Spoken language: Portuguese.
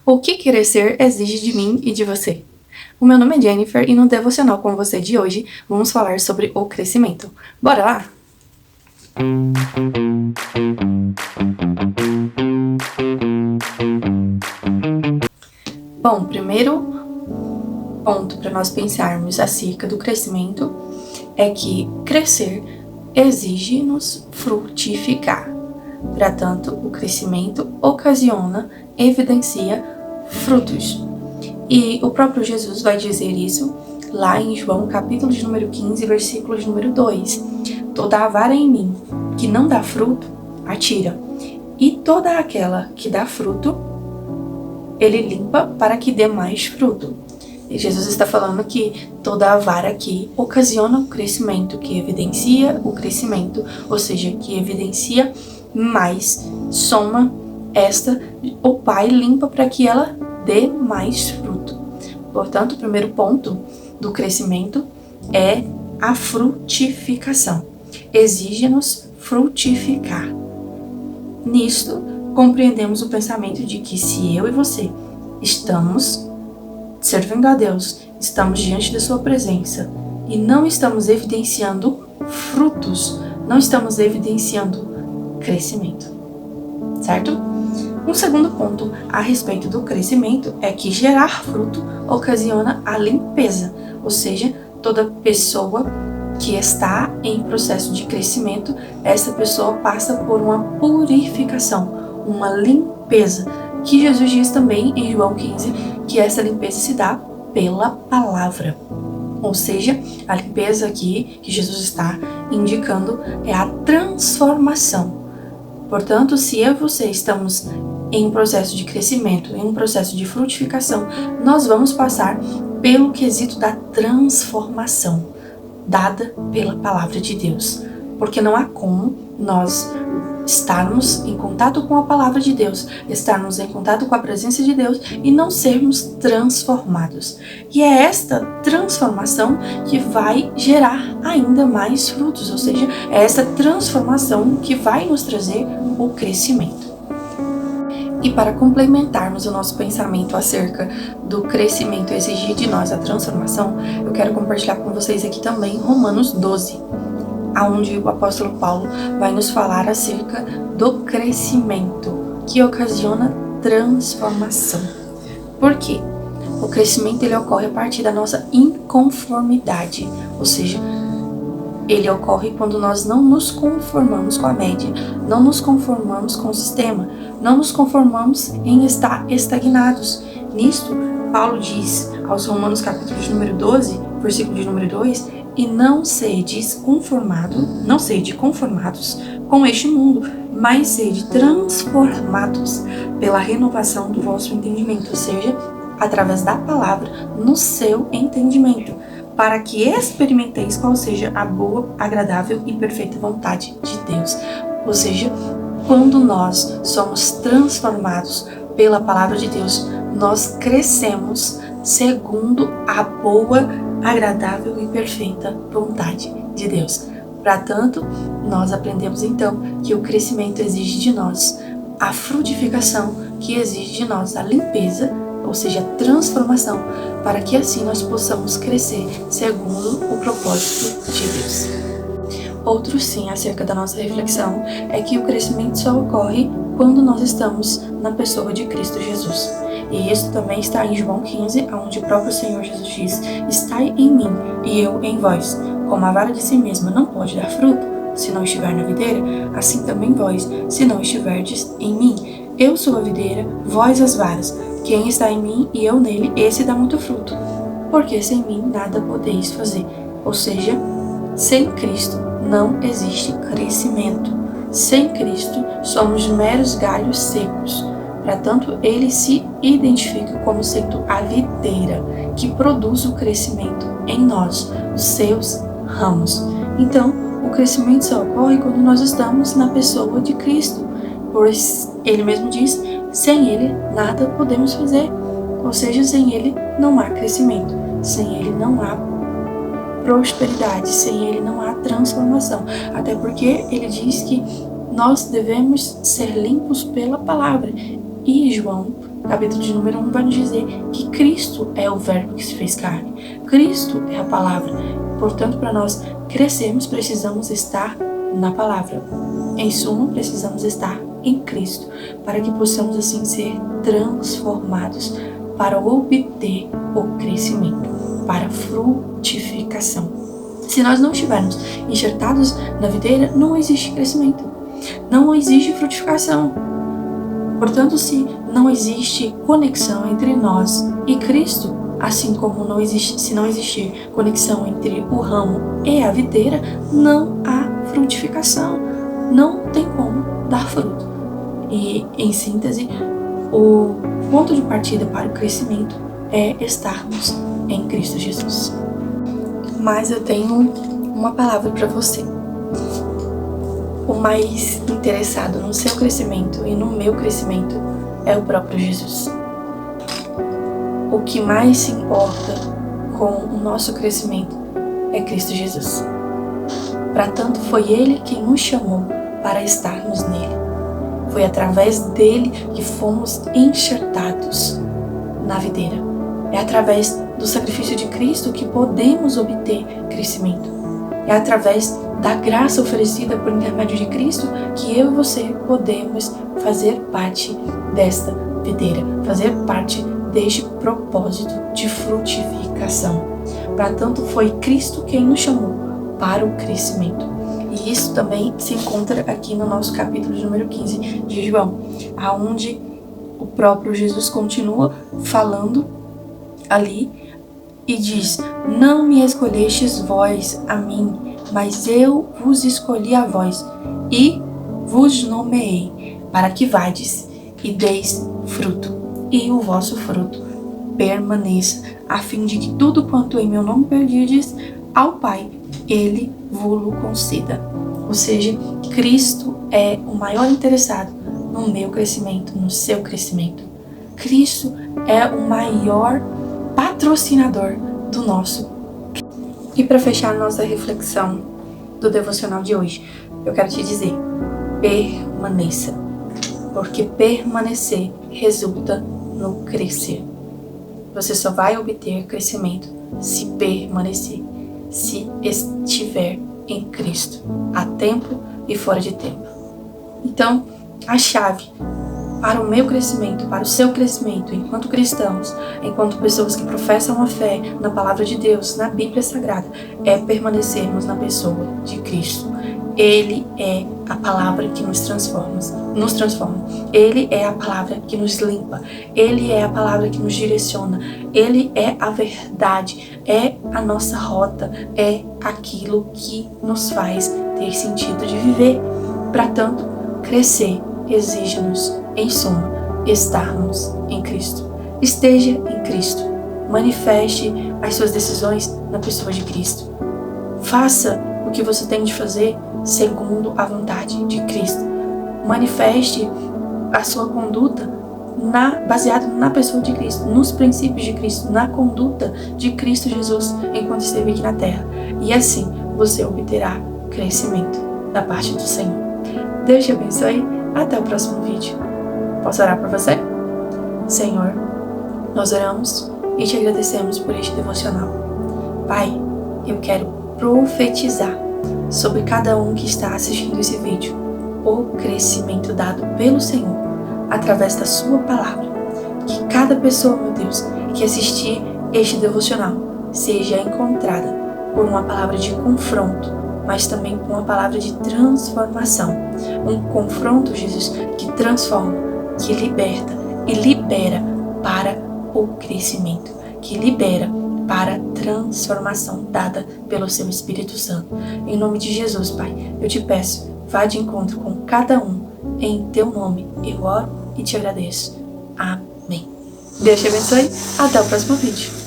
O que crescer exige de mim e de você? O meu nome é Jennifer e no Devocional com você de hoje vamos falar sobre o crescimento. Bora lá? Bom, primeiro ponto para nós pensarmos acerca do crescimento é que crescer exige-nos frutificar. Para tanto, o crescimento ocasiona, evidencia frutos. E o próprio Jesus vai dizer isso lá em João, capítulo de número 15, versículo de número 2. Toda a vara em mim que não dá fruto, atira. E toda aquela que dá fruto, ele limpa para que dê mais fruto. E Jesus está falando que toda a vara aqui ocasiona o crescimento, que evidencia o crescimento, ou seja, que evidencia mais, soma esta, o Pai limpa para que ela dê mais fruto. Portanto, o primeiro ponto do crescimento é a frutificação. Exige-nos frutificar. Nisto, compreendemos o pensamento de que se eu e você estamos servindo a Deus, estamos diante da sua presença e não estamos evidenciando frutos, não estamos evidenciando crescimento, certo? Um segundo ponto a respeito do crescimento é que gerar fruto ocasiona a limpeza, ou seja, toda pessoa que está em processo de crescimento, essa pessoa passa por uma purificação, uma limpeza, que Jesus diz também em João 15, que essa limpeza se dá pela palavra. Ou seja, a limpeza aqui que Jesus está indicando é a transformação. Portanto, se eu e você estamos em um processo de crescimento, em um processo de frutificação, nós vamos passar pelo quesito da transformação, dada pela palavra de Deus. Porque não há como nós estarmos em contato com a palavra de Deus, estarmos em contato com a presença de Deus e não sermos transformados. E é esta transformação que vai gerar ainda mais frutos, ou seja, é esta transformação que vai nos trazer o crescimento. E para complementarmos o nosso pensamento acerca do crescimento exigir de nós a transformação, eu quero compartilhar com vocês aqui também Romanos 12, onde o apóstolo Paulo vai nos falar acerca do crescimento que ocasiona transformação. Por quê? O crescimento ele ocorre a partir da nossa inconformidade, ou seja, ele ocorre quando nós não nos conformamos com a média, não nos conformamos com o sistema, não nos conformamos em estar estagnados. Nisto, Paulo diz aos Romanos capítulo de número 12, versículo de número 2, e não sede conformados com este mundo, mas sede transformados pela renovação do vosso entendimento, ou seja, através da palavra, no seu entendimento, para que experimenteis qual seja a boa, agradável e perfeita vontade de Deus. Ou seja, quando nós somos transformados pela palavra de Deus, nós crescemos segundo a boa, agradável e perfeita vontade de Deus. Para tanto, nós aprendemos então que o crescimento exige de nós a frutificação, que exige de nós a limpeza, ou seja, a transformação, para que assim nós possamos crescer segundo o propósito de Deus. Outro sim acerca da nossa reflexão é que o crescimento só ocorre quando nós estamos na pessoa de Cristo Jesus. E isso também está em João 15, onde o próprio Senhor Jesus diz: estai em mim e eu em vós. Como a vara de si mesma não pode dar fruto se não estiver na videira, assim também vós, se não estiverdes em mim. Eu sou a videira, vós as varas. Quem está em mim e eu nele, esse dá muito fruto, porque sem mim nada podeis fazer. Ou seja, sem Cristo não existe crescimento. Sem Cristo somos meros galhos secos. Portanto, ele se identifica como sendo a videira que produz o crescimento em nós, os seus ramos. Então, o crescimento só ocorre quando nós estamos na pessoa de Cristo, pois ele mesmo diz: sem ele nada podemos fazer. Ou seja, sem ele não há crescimento, sem ele não há prosperidade, sem ele não há transformação. Até porque ele diz que nós devemos ser limpos pela palavra. E João capítulo de número 1 vai nos dizer que Cristo é o verbo que se fez carne. Cristo é a palavra. Portanto, para nós crescermos, precisamos estar na palavra. Em suma, precisamos estar em Cristo, para que possamos assim ser transformados para obter o crescimento, para a frutificação. Se nós não estivermos enxertados na videira, não existe crescimento, não existe frutificação. Portanto, se não existe conexão entre nós e Cristo, assim como se não existir conexão entre o ramo e a videira, não há frutificação, não tem como dar fruto. E, em síntese, o ponto de partida para o crescimento é estarmos em Cristo Jesus. Mas eu tenho uma palavra para você. O mais interessado no seu crescimento e no meu crescimento é o próprio Jesus. O que mais se importa com o nosso crescimento é Cristo Jesus. Para tanto, foi Ele quem nos chamou para estarmos nele. Foi através dele que fomos enxertados na videira. É através do sacrifício de Cristo que podemos obter crescimento. É através da graça oferecida por intermédio de Cristo que eu e você podemos fazer parte desta videira, fazer parte deste propósito de frutificação. Para tanto, foi Cristo quem nos chamou para o crescimento. E isso também se encontra aqui no nosso capítulo de número 15 de João, aonde o próprio Jesus continua falando ali e diz: não me escolhestes vós a mim, mas eu vos escolhi a vós e vos nomeei, para que vades e deis fruto, e o vosso fruto permaneça, a fim de que tudo quanto em meu nome pedirdes ao Pai, Ele vos-lo conceda. Ou seja, Cristo é o maior interessado no meu crescimento, no seu crescimento. Cristo é o maior patrocinador do nosso. E para fechar nossa reflexão do devocional de hoje, eu quero te dizer: permaneça, porque permanecer resulta no crescer. Você só vai obter crescimento se permanecer, se estiver em Cristo, a tempo e fora de tempo. Então, a chave para o meu crescimento, para o seu crescimento, enquanto cristãos, enquanto pessoas que professam a fé na palavra de Deus, na Bíblia Sagrada, é permanecermos na pessoa de Cristo. Ele é a palavra que nos transforma. Ele é a palavra que nos limpa. Ele é a palavra que nos direciona. Ele é a verdade, é a nossa rota, é aquilo que nos faz ter sentido de viver. Para tanto, crescer exige-nos, em suma, estarmos em Cristo. Esteja em Cristo. Manifeste as suas decisões na pessoa de Cristo. Faça o que você tem de fazer segundo a vontade de Cristo. Manifeste a sua conduta baseada na pessoa de Cristo, nos princípios de Cristo, na conduta de Cristo Jesus enquanto esteve aqui na terra. E assim você obterá crescimento da parte do Senhor. Deus te abençoe. Até o próximo vídeo. Posso orar por você? Senhor, nós oramos e te agradecemos por este devocional. Pai, eu quero profetizar sobre cada um que está assistindo esse vídeo o crescimento dado pelo Senhor através da sua palavra. Que cada pessoa, meu Deus, que assistir este devocional seja encontrada por uma palavra de confronto, mas também com uma palavra de transformação. Um confronto, Jesus, que transforma, que liberta e libera para o crescimento, que libera para a transformação dada pelo seu Espírito Santo. Em nome de Jesus, Pai, eu te peço, vá de encontro com cada um, em teu nome eu oro e te agradeço. Amém. Deus te abençoe, até o próximo vídeo.